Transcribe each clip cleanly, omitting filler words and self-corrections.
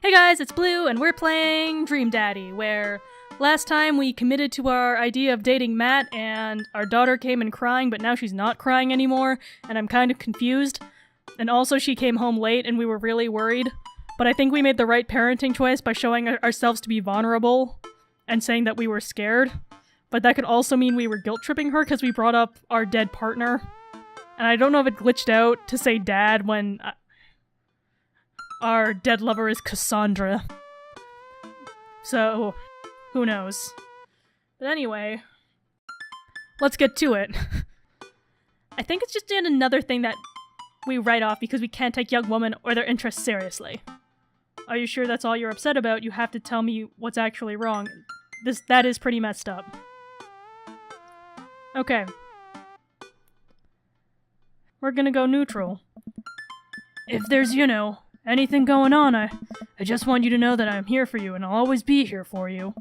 Hey guys, it's Blue, and we're playing Dream Daddy, where last time we committed to our idea of dating Matt, and our daughter came in crying, but now she's not crying anymore, and I'm kind of confused. And also she came home late, and we were really worried. But I think we made the right parenting choice by showing ourselves to be vulnerable, and saying that we were scared. But that could also mean we were guilt-tripping her, because we brought up our dead partner. And I don't know if it glitched out to say dad when our dead lover is Cassandra. So, who knows? But anyway, let's get to it. I think it's just another thing that we write off because we can't take young women or their interests seriously. Are you sure that's all you're upset about? You have to tell me what's actually wrong. That is pretty messed up. Okay. We're gonna go neutral. If there's, anything going on, I just want you to know that I'm here for you and I'll always be here for you.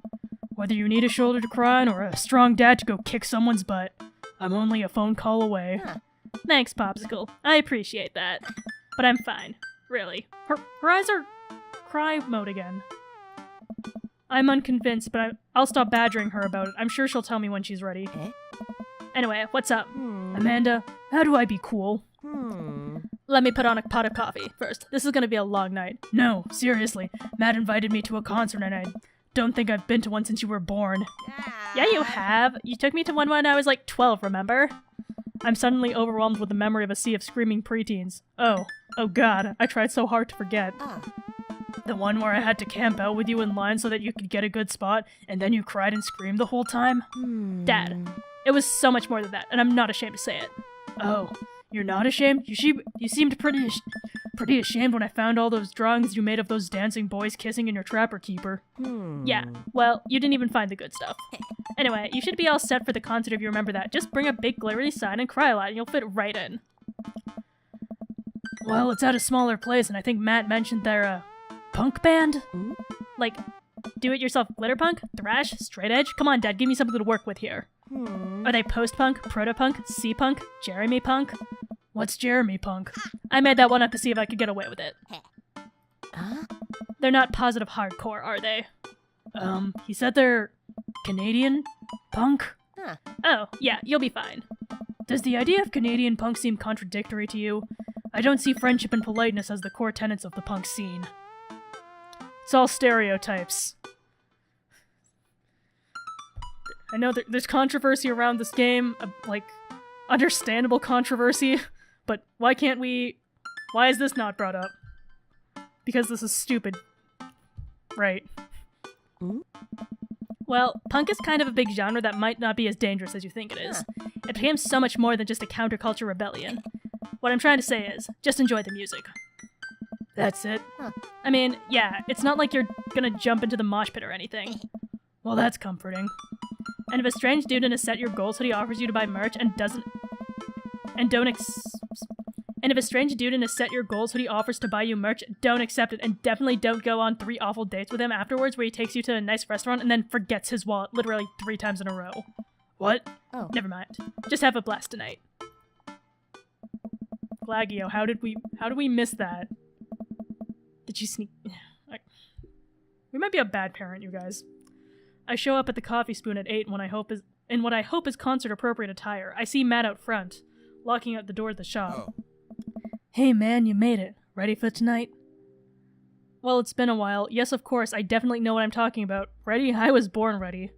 Whether you need a shoulder to cry on or a strong dad to go kick someone's butt, I'm only a phone call away. Thanks, Popsicle. I appreciate that. But I'm fine. Really. Her eyes are cry mode again. I'm unconvinced, but I'll stop badgering her about it. I'm sure she'll tell me when she's ready. Anyway, what's up? Amanda, how do I be cool? Let me put on a pot of coffee first. This is gonna be a long night. No, seriously. Matt invited me to a concert and I don't think I've been to one since you were born. Yeah, you have. You took me to one when I was like 12, remember? I'm suddenly overwhelmed with the memory of a sea of screaming preteens. Oh god, I tried so hard to forget. The one where I had to camp out with you in line so that you could get a good spot, and then you cried and screamed the whole time? Dad, it was so much more than that, and I'm not ashamed to say it. Oh, you're not ashamed? You seemed pretty ashamed when I found all those drawings you made of those dancing boys kissing in your trapper keeper. Yeah, well, you didn't even find the good stuff. Anyway, you should be all set for the concert if you remember that. Just bring a big glittery sign and cry a lot and you'll fit right in. Well, it's at a smaller place, and I think Matt mentioned they're a punk band? Like, do-it-yourself glitter punk? Thrash? Straight edge? Come on, Dad, give me something to work with here. Are they post-punk, proto-punk, C-punk, Jeremy punk? What's Jeremy punk? I made that one up to see if I could get away with it. They're not positive hardcore, are they? He said they're Canadian punk? Oh, yeah, you'll be fine. Does the idea of Canadian punk seem contradictory to you? I don't see friendship and politeness as the core tenets of the punk scene. It's all stereotypes. I know there's controversy around this game, like, understandable controversy, but why is this not brought up? Because this is stupid. Right. Well, punk is kind of a big genre that might not be as dangerous as you think it is. It became so much more than just a counterculture rebellion. What I'm trying to say is, just enjoy the music. That's it? I mean, yeah, it's not like you're gonna jump into the mosh pit or anything. Well, that's comforting. And if a strange dude in a Set Your Goals hoodie offers you to buy merch and if a strange dude in a Set Your Goals hoodie offers to buy you merch, don't accept it, and definitely don't go on 3 awful dates with him afterwards where he takes you to a nice restaurant and then forgets his wallet literally 3 times in a row. What? Oh. Never mind. Just have a blast tonight. Glagio, how did we miss that? Did you sneak? We might be a bad parent, you guys. I show up at the Coffee Spoon at 8 in what I hope is concert-appropriate attire. I see Matt out front, locking out the door of the shop. Hey man, you made it. Ready for tonight? Well, it's been a while. Yes, of course, I definitely know what I'm talking about. Ready? I was born ready.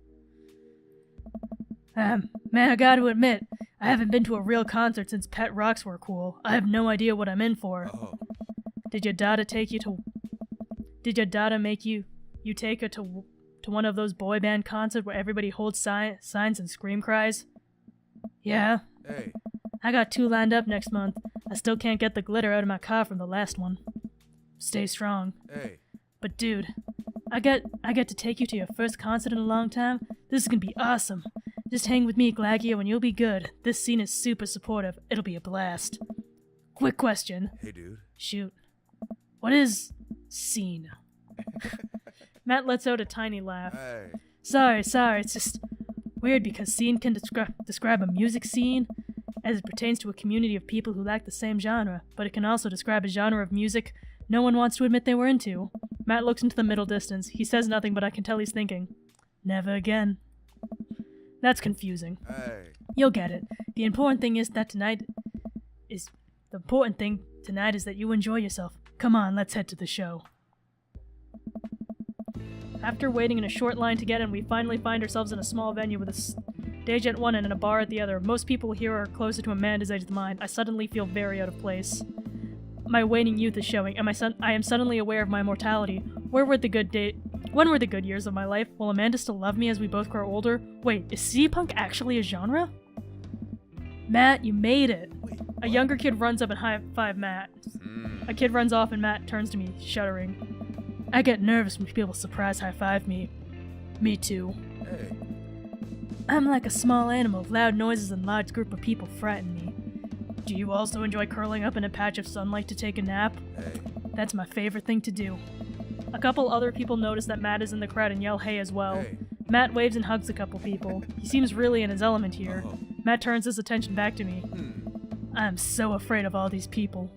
Man, I gotta admit, I haven't been to a real concert since Pet Rocks were cool. I have no idea what I'm in for. Did your daughter make you take her to one of those boy band concerts where everybody holds signs and scream cries? Yeah. Hey. I got 2 lined up next month. I still can't get the glitter out of my car from the last one. Stay strong. Hey. But dude, I get to take you to your first concert in a long time. This is gonna be awesome. Just hang with me, Glagio, and you'll be good. This scene is super supportive. It'll be a blast. Quick question. Hey, dude. Shoot. What is scene? Matt lets out a tiny laugh. Hey. Sorry, it's just weird because scene can describe a music scene as it pertains to a community of people who like the same genre, but it can also describe a genre of music no one wants to admit they were into. Matt looks into the middle distance. He says nothing, but I can tell he's thinking, never again. That's confusing. Hey. You'll get it. The important thing is that tonight is that you enjoy yourself. Come on, let's head to the show. After waiting in a short line to get in, we finally find ourselves in a small venue with a stage at one end and a bar at the other. Most people here are closer to Amanda's age than mine. I suddenly feel very out of place. My waning youth is showing, and I am suddenly aware of my mortality. When were the good years of my life? Will Amanda still love me as we both grow older? Wait, is CD-punk actually a genre? Matt, you made it! A younger kid runs up and high-five Matt. A kid runs off and Matt turns to me, shuddering. I get nervous when people surprise high-five me. Me too. Hey. I'm like a small animal. Loud noises and large group of people frighten me. Do you also enjoy curling up in a patch of sunlight to take a nap? Hey. That's my favorite thing to do. A couple other people notice that Matt is in the crowd and yell hey as well. Hey. Matt waves and hugs a couple people. He seems really in his element here. Uh-oh. Matt turns his attention back to me. I'm so afraid of all these people.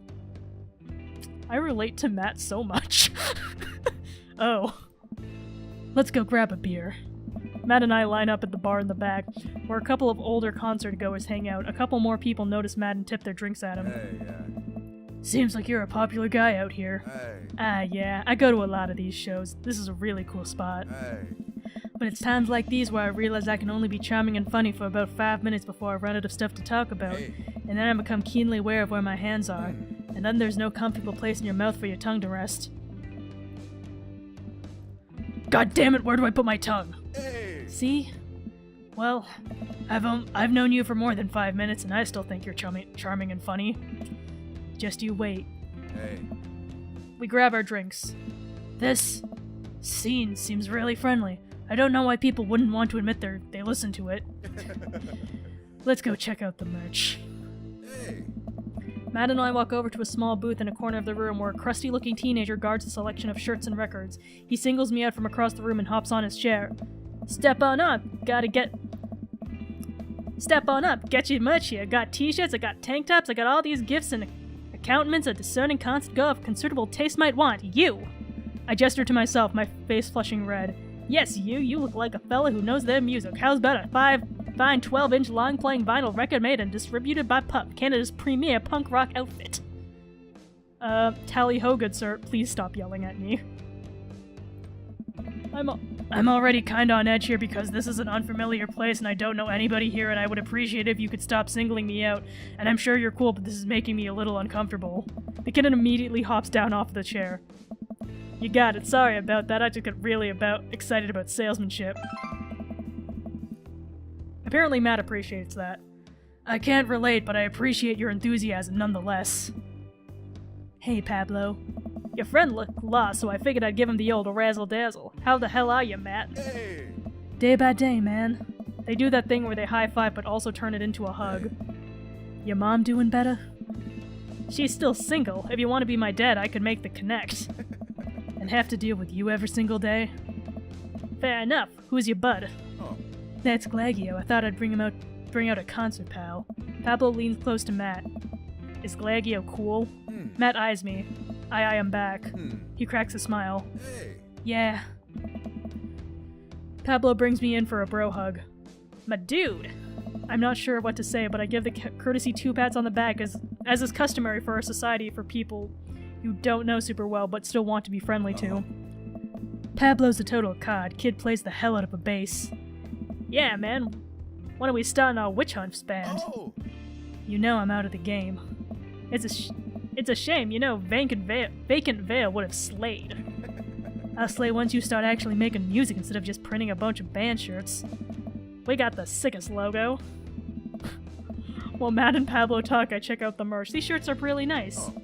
I relate to Matt so much. Oh. Let's go grab a beer. Matt and I line up at the bar in the back, where a couple of older concert goers hang out. A couple more people notice Matt and tip their drinks at him. Hey, yeah. Seems like you're a popular guy out here. Hey. Yeah, I go to a lot of these shows. This is a really cool spot. Hey. But it's times like these where I realize I can only be charming and funny for about 5 minutes before I run out of stuff to talk about. Hey. And then I become keenly aware of where my hands are. And then there's no comfortable place in your mouth for your tongue to rest. God damn it, where do I put my tongue? Hey. See? Well, I've known you for more than 5 minutes and I still think you're charming and funny. Just you wait. Hey. We grab our drinks. This scene seems really friendly. I don't know why people wouldn't want to admit they listen to it. Let's go check out the merch. Hey. Matt and I walk over to a small booth in a corner of the room where a crusty-looking teenager guards a selection of shirts and records. He singles me out from across the room and hops on his chair. Step on up, get you merch here. Got t-shirts, I got tank tops, I got all these gifts and accountments a discerning constant go of considerable taste might want. You! I gesture to myself, my face flushing red. Yes, you look like a fella who knows their music. How's about a fine 12-inch long-playing vinyl record made and distributed by P.U.P, Canada's premier punk rock outfit? Tally-ho, good sir. Please stop yelling at me. I'm already kinda on edge here because this is an unfamiliar place and I don't know anybody here and I would appreciate it if you could stop singling me out. And I'm sure you're cool, but this is making me a little uncomfortable. The kid immediately hops down off the chair. You got it. Sorry about that. I just got really excited about salesmanship. Apparently Matt appreciates that. I can't relate, but I appreciate your enthusiasm nonetheless. Hey, Pablo. Your friend looked lost, so I figured I'd give him the old razzle-dazzle. How the hell are you, Matt? Hey. Day by day, man. They do that thing where they high-five but also turn it into a hug. Your mom doing better? She's still single. If you want to be my dad, I could make the connect. And have to deal with you every single day? Fair enough. Who's your bud? Oh. That's Glagio. I thought I'd bring out a concert pal. Pablo leans close to Matt. Is Glagio cool? Matt eyes me. I eye him back. He cracks a smile. Hey. Yeah. Pablo brings me in for a bro hug. My dude! I'm not sure what to say, but I give the courtesy 2 pats on the back as is customary for our society for people you don't know super well but still want to be friendly to. Pablo's a total cod. Kid plays the hell out of a bass. Yeah, man. When are we starting our witch hunt band? Oh. You know I'm out of the game. It's a shame, you know, Vacant Veil would have slayed. I'll slay once you start actually making music instead of just printing a bunch of band shirts. We got the sickest logo. While Matt and Pablo talk, I check out the merch. These shirts are really nice. Oh.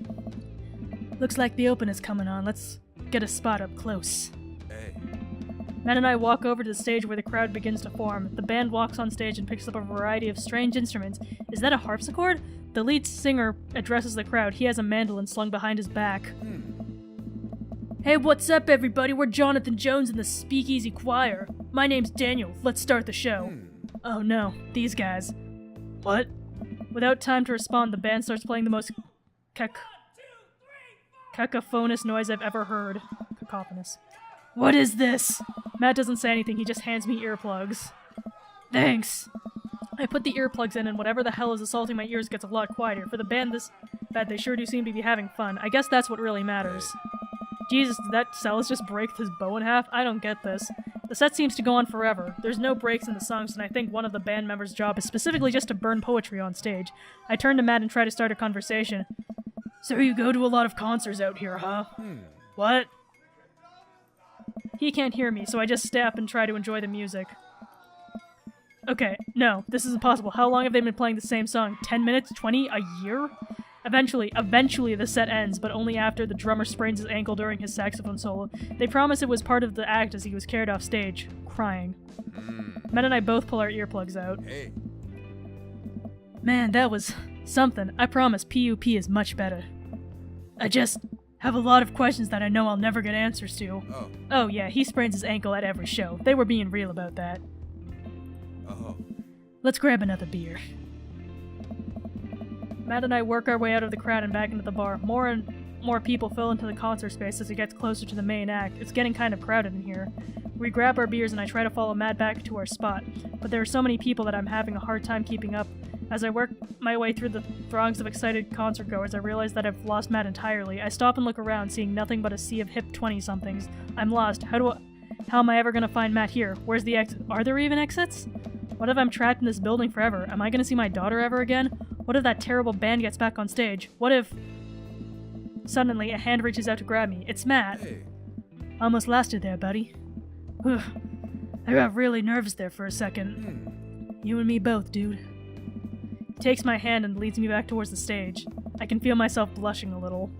Looks like the open is coming on. Let's get a spot up close. Hey. Matt and I walk over to the stage where the crowd begins to form. The band walks on stage and picks up a variety of strange instruments. Is that a harpsichord? The lead singer addresses the crowd. He has a mandolin slung behind his back. Hey, what's up, everybody? We're Jonathan Jones and the Speakeasy Choir. My name's Daniel. Let's start the show. Oh no, these guys. What? Without time to respond, the band starts playing the most cacophonous noise I've ever heard. Cacophonous. What is this? Matt doesn't say anything, he just hands me earplugs. Thanks. I put the earplugs in and whatever the hell is assaulting my ears gets a lot quieter. For the band this bad, they sure do seem to be having fun. I guess that's what really matters. Jesus, did that cellist just break his bow in half? I don't get this. The set seems to go on forever. There's no breaks in the songs, and I think one of the band members' job is specifically just to burn poetry on stage. I turn to Matt and try to start a conversation. So you go to a lot of concerts out here, huh? What? He can't hear me, so I just stay up and try to enjoy the music. Okay, no, this is impossible. How long have they been playing the same song? 10 minutes? 20? A year? Eventually the set ends, but only after the drummer sprains his ankle during his saxophone solo. They promise it was part of the act as he was carried off stage, crying. Matt and I both pull our earplugs out. Hey. Man, that was something. I promise P.U.P is much better. I just have a lot of questions that I know I'll never get answers to. Oh yeah, he sprains his ankle at every show. They were being real about that. Let's grab another beer. Matt and I work our way out of the crowd and back into the bar. More and more people fill into the concert space as it gets closer to the main act. It's getting kind of crowded in here. We grab our beers and I try to follow Matt back to our spot, but there are so many people that I'm having a hard time keeping up. As I work my way through the throngs of excited concert goers, I realize that I've lost Matt entirely. I stop and look around, seeing nothing but a sea of hip 20-somethings. I'm lost. How am I ever gonna find Matt here? Where's the exit? Are there even exits? What if I'm trapped in this building forever? Am I gonna see my daughter ever again? What if that terrible band gets back on stage? What if... Suddenly, a hand reaches out to grab me. It's Matt. Hey. Almost lost you there, buddy. Whew. I got really nervous there for a second. You and me both, dude. He takes my hand and leads me back towards the stage. I can feel myself blushing a little.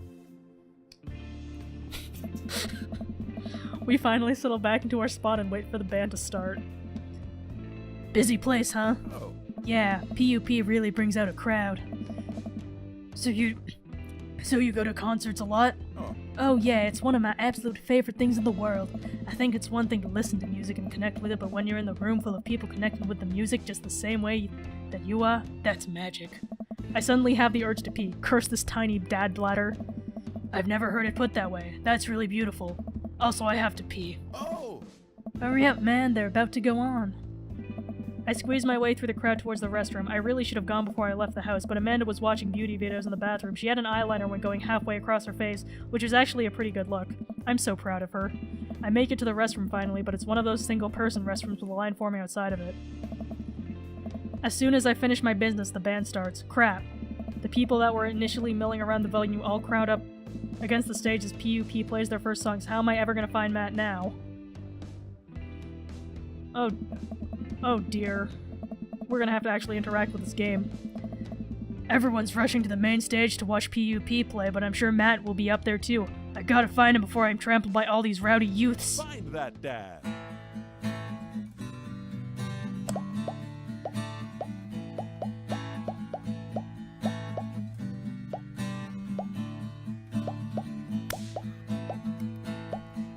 We finally settle back into our spot and wait for the band to start. Busy place, huh? Oh. Yeah, P.U.P really brings out a crowd. So you go to concerts a lot? Oh yeah, it's one of my absolute favorite things in the world. I think it's one thing to listen to music and connect with it, but when you're in the room full of people connecting with the music just the same way that you are, that's magic. I suddenly have the urge to pee. Curse this tiny dad bladder. I've never heard it put that way. That's really beautiful. Also, I have to pee. Oh. Hurry up, man, they're about to go on. I squeezed my way through the crowd towards the restroom. I really should have gone before I left the house, but Amanda was watching beauty videos in the bathroom. She had an eyeliner when going halfway across her face, which is actually a pretty good look. I'm so proud of her. I make it to the restroom finally, but it's one of those single-person restrooms with a line forming outside of it. As soon as I finish my business, the band starts. Crap. The people that were initially milling around the venue all crowd up against the stage as P.U.P plays their first songs. How am I ever gonna find Matt now? Oh dear. We're gonna have to actually interact with this game. Everyone's rushing to the main stage to watch P.U.P play, but I'm sure Matt will be up there too. I gotta find him before I'm trampled by all these rowdy youths. Find that dad.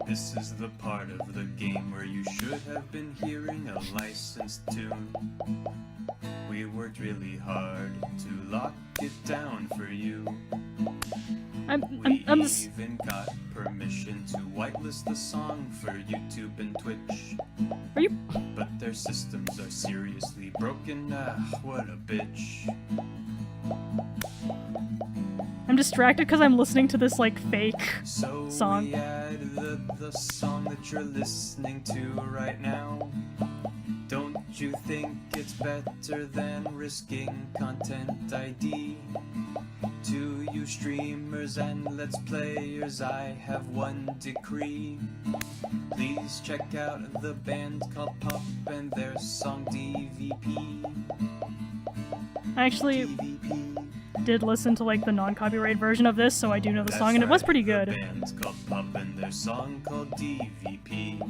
This is the part of the game where you should have been hearing a licensed tune. We worked really hard to lock it down for you. We even got permission to whitelist the song for YouTube and Twitch. Are you? But their systems are seriously broken. What a bitch. I'm distracted because I'm listening to this, like, fake song. We added the song that you're listening to right now. Don't you think it's better than risking content ID? To you streamers and let's players, I have one decree. Please check out the band called P.U.P and their song DVP. Actually, did listen to like the non-copyright version of this, so I do know the song, and it was pretty good. The band's called P.U.P and their song called DVP.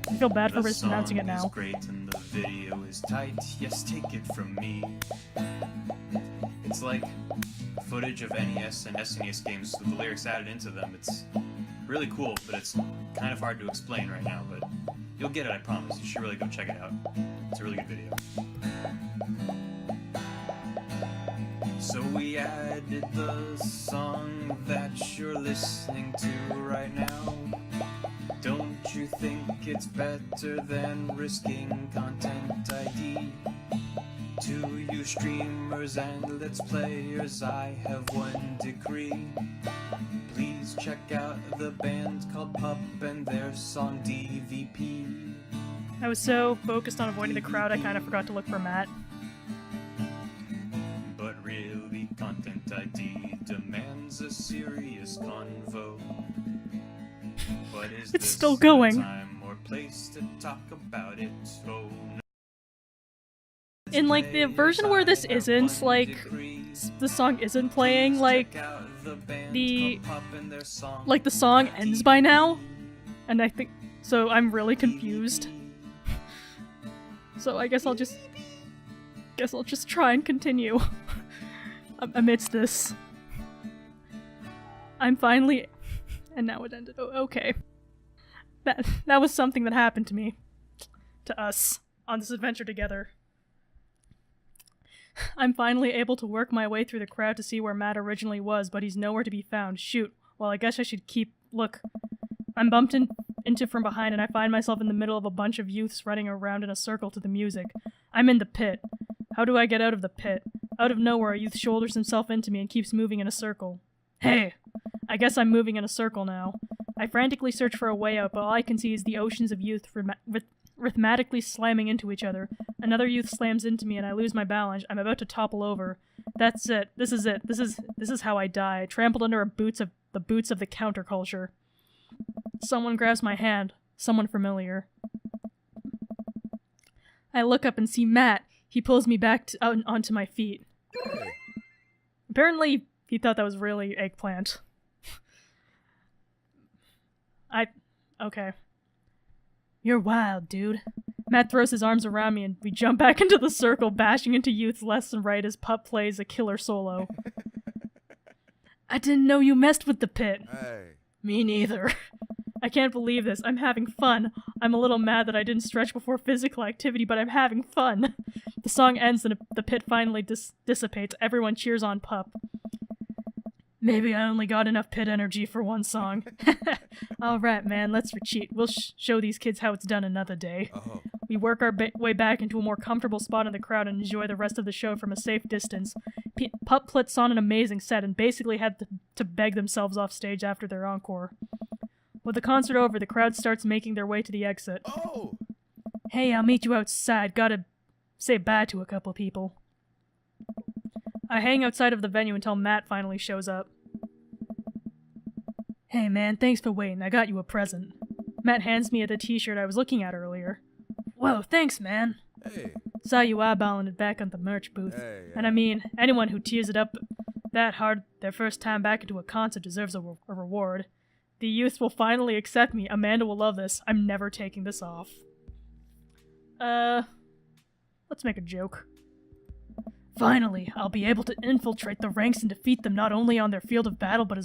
I feel bad for mispronouncing it The song now. is great and the video is tight. Yes, take it from me. It's like footage of NES and SNES games with the lyrics added into them. It's really cool, but it's kind of hard to explain right now. But you'll get it, I promise. You should really go check it out. It's a really good video. So we added the song that you're listening to right now. Don't you think it's better than risking content ID? To you streamers and let's players, I have one decree. Please check out the band called P.U.P and their song DVP. I was so focused on avoiding the crowd, I kind of forgot to look for Matt. But really, content ID demands a serious convo. But is It's this still the going. time or place to talk about it? Oh, no. In, like, the version where this isn't, like, the song isn't playing, like, the song ends by now, and I think, so I'm really confused. So I guess I'll just try and continue amidst this. I'm finally, and now it ended. Oh, okay. That was something that happened to me, to us, on this adventure together. I'm finally able to work my way through the crowd to see where Matt originally was, but he's nowhere to be found. Shoot. Well, I guess I should look. I'm bumped into from behind, and I find myself in the middle of a bunch of youths running around in a circle to the music. I'm in the pit. How do I get out of the pit? Out of nowhere, a youth shoulders himself into me and keeps moving in a circle. Hey! I guess I'm moving in a circle now. I frantically search for a way out, but all I can see is the oceans of youth rhythmically slamming into each other. Another youth slams into me and I lose my balance. I'm about to topple over. That's it. This is it. This is how I die. Trampled under the boots of the counterculture. Someone grabs my hand. Someone familiar. I look up and see Matt. He pulls me back onto my feet. Apparently, he thought that was really eggplant. Okay. You're wild, dude. Matt throws his arms around me and we jump back into the circle, bashing into youths left and right as P.U.P plays a killer solo. I didn't know you messed with the pit. Hey. Me neither. I can't believe this. I'm having fun. I'm a little mad that I didn't stretch before physical activity, but I'm having fun. The song ends and the pit finally dissipates. Everyone cheers on P.U.P. Maybe I only got enough pit energy for one song. Alright, man, let's retreat. We'll show these kids how it's done another day. Oh. We work our way back into a more comfortable spot in the crowd and enjoy the rest of the show from a safe distance. P.U.P puts on an amazing set and basically had to beg themselves off stage after their encore. With the concert over, the crowd starts making their way to the exit. Oh. Hey, I'll meet you outside. Gotta say bye to a couple people. I hang outside of the venue until Matt finally shows up. Hey man, thanks for waiting. I got you a present. Matt hands me the t-shirt I was looking at earlier. Whoa, thanks man. Hey. Saw you eyeballing it back on the merch booth. Hey, And I mean, anyone who tears it up that hard their first time back into a concert deserves a reward. The youth will finally accept me. Amanda will love this. I'm never taking this off. Let's make a joke. Finally, I'll be able to infiltrate the ranks and defeat them not only on their field of battle, but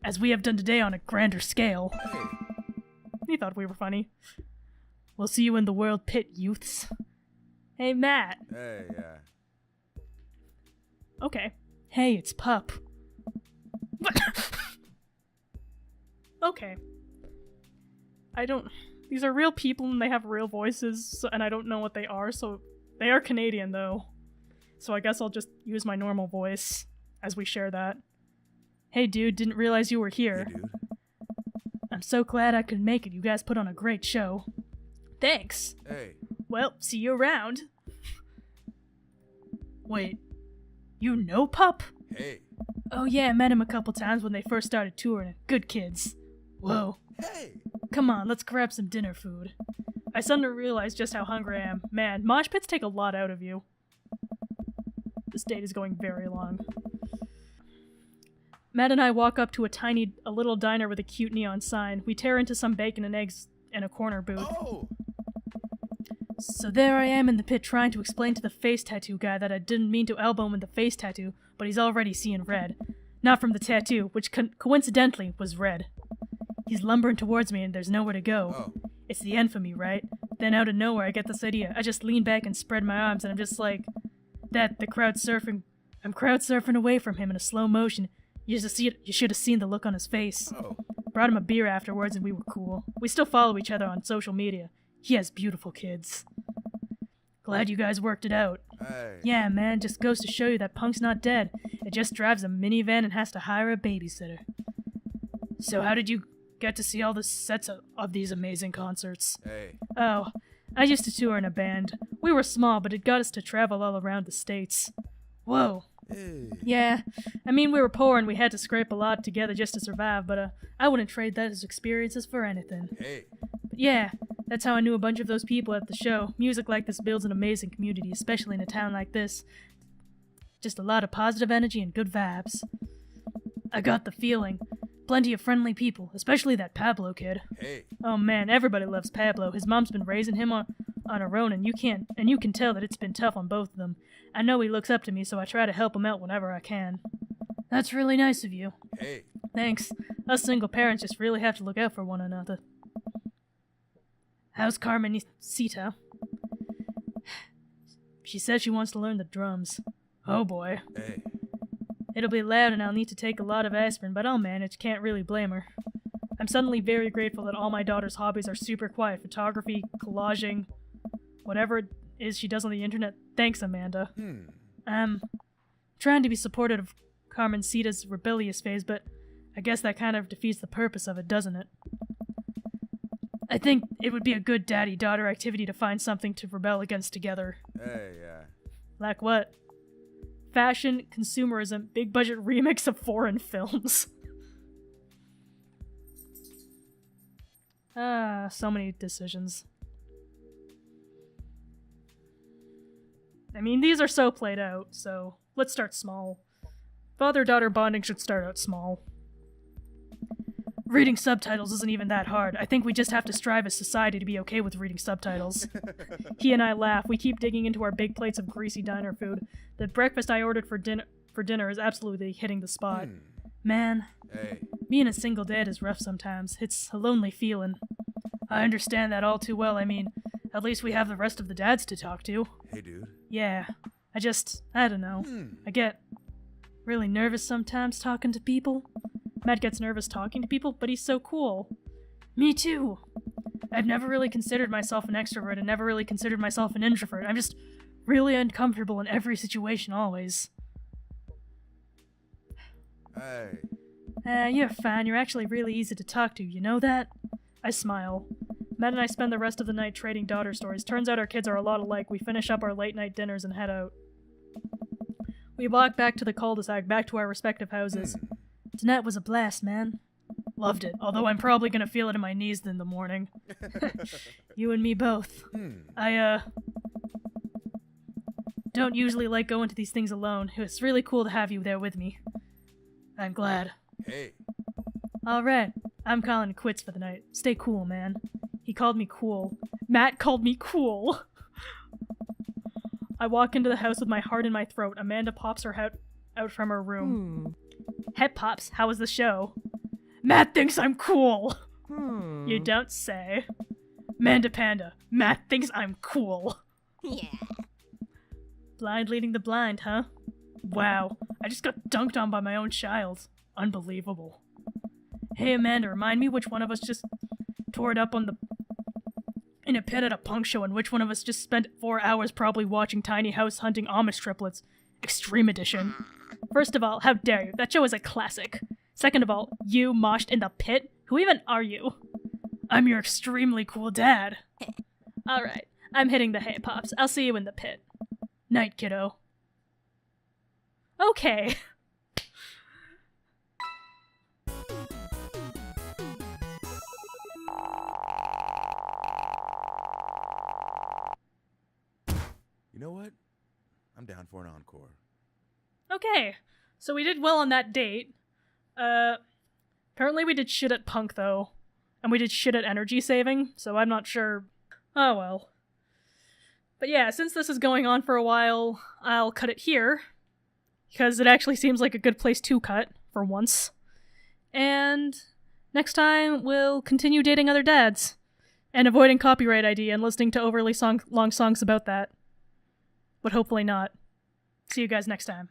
as we have done today on a grander scale. Hey. He thought we were funny. We'll see you in the world pit, youths. Hey, Matt. Hey, yeah. Okay. Hey, it's P.U.P. Okay. These are real people and they have real voices, and I don't know what they are, so they are Canadian, though. So I guess I'll just use my normal voice as we share that. Hey dude, didn't realize you were here. Hey, dude. I'm so glad I could make it. You guys put on a great show. Thanks. Hey. Well, see you around. Wait, you know P.U.P? Hey. Oh yeah, I met him a couple times when they first started touring. Good kids. Whoa. Hey. Come on, let's grab some dinner food. I suddenly realized just how hungry I am. Man, mosh pits take a lot out of you. This date is going very long. Matt and I walk up to a little diner with a cute neon sign. We tear into some bacon and eggs in a corner booth. Oh. So there I am in the pit trying to explain to the face tattoo guy that I didn't mean to elbow him with the face tattoo, but he's already seeing red. Not from the tattoo, which coincidentally was red. He's lumbering towards me and there's nowhere to go. Oh. It's the end for me, right? Then out of nowhere I get this idea. I just lean back and spread my arms and I'm just like, the crowd surfing I'm crowd surfing away from him in a slow motion. You should have seen the look on his face. Oh. Brought him a beer afterwards and we were cool. We still follow each other on social media. He has beautiful kids. Glad you guys worked it out. Hey. Yeah, man, just goes to show you that Punk's not dead. It just drives a minivan and has to hire a babysitter. So how did you get to see all the sets of these amazing concerts? Hey. Oh, I used to tour in a band. We were small, but it got us to travel all around the States. Whoa. Hey. Yeah, I mean, we were poor and we had to scrape a lot together just to survive, but I wouldn't trade that as experiences for anything. Hey. But yeah, that's how I knew a bunch of those people at the show. Music like this builds an amazing community, especially in a town like this. Just a lot of positive energy and good vibes. I got the feeling. Plenty of friendly people, especially that Pablo kid. Hey. Oh man, everybody loves Pablo. His mom's been raising him on her own, and you can tell that it's been tough on both of them. I know he looks up to me, so I try to help him out whenever I can. That's really nice of you. Hey. Thanks. Us single parents just really have to look out for one another. How's Carmencita? She says she wants to learn the drums. Oh boy. Hey. It'll be loud and I'll need to take a lot of aspirin, but I'll manage, can't really blame her. I'm suddenly very grateful that all my daughter's hobbies are super quiet. Photography, collaging, whatever it is she does on the internet. Thanks, Amanda. Trying to be supportive of Carmencita's rebellious phase, but I guess that kind of defeats the purpose of it, doesn't it? I think it would be a good daddy-daughter activity to find something to rebel against together. Hey, yeah. Like what? Fashion, consumerism, big-budget remix of foreign films. So many decisions. I mean, these are so played out, so let's start small. Father-daughter bonding should start out small. Reading subtitles isn't even that hard. I think we just have to strive as society to be okay with reading subtitles. He and I laugh. We keep digging into our big plates of greasy diner food. The breakfast I ordered for dinner is absolutely hitting the spot. Man, Hey. being a single dad is rough sometimes. It's a lonely feeling. I understand that all too well. I mean, at least we have the rest of the dads to talk to. Hey, dude. Yeah, I don't know. I get really nervous sometimes talking to people. Matt gets nervous talking to people, but he's so cool. Me too. I've never really considered myself an extrovert and never really considered myself an introvert. I'm just really uncomfortable in every situation always. Hey. You're fine. You're actually really easy to talk to, you know that? I smile. Matt and I spend the rest of the night trading daughter stories. Turns out our kids are a lot alike. We finish up our late-night dinners and head out. We walk back to the cul-de-sac, back to our respective houses. Tonight was a blast, man. Loved it, although I'm probably gonna feel it in my knees in the morning. You and me both. I, don't usually like going to these things alone. It's really cool to have you there with me. I'm glad. Hey. Alright, I'm calling it quits for the night. Stay cool, man. He called me cool. Matt called me cool. I walk into the house with my heart in my throat. Amanda pops her head out from her room. Head pops, how was the show? Matt thinks I'm cool. You don't say. Manda Panda, Matt thinks I'm cool. Yeah. Blind leading the blind, huh? Wow, I just got dunked on by my own child. Unbelievable. Hey Amanda, remind me which one of us just tore it up in a pit at a punk show and which one of us just spent 4 hours probably watching Tiny House hunting Amish triplets. Extreme edition. First of all, how dare you? That show is a classic. Second of all, you moshed in the pit? Who even are you? I'm your extremely cool dad. Alright, I'm hitting the hay pops. I'll see you in the pit. Night, kiddo. Okay. You know what? I'm down for an encore. Okay, so we did well on that date. Apparently we did shit at punk, though. And we did shit at energy saving, so I'm not sure. Oh well. But yeah, since this is going on for a while, I'll cut it here. Because it actually seems like a good place to cut, for once. And next time, we'll continue dating other dads. And avoiding copyright ID and listening to overly long songs about that. But hopefully not. See you guys next time.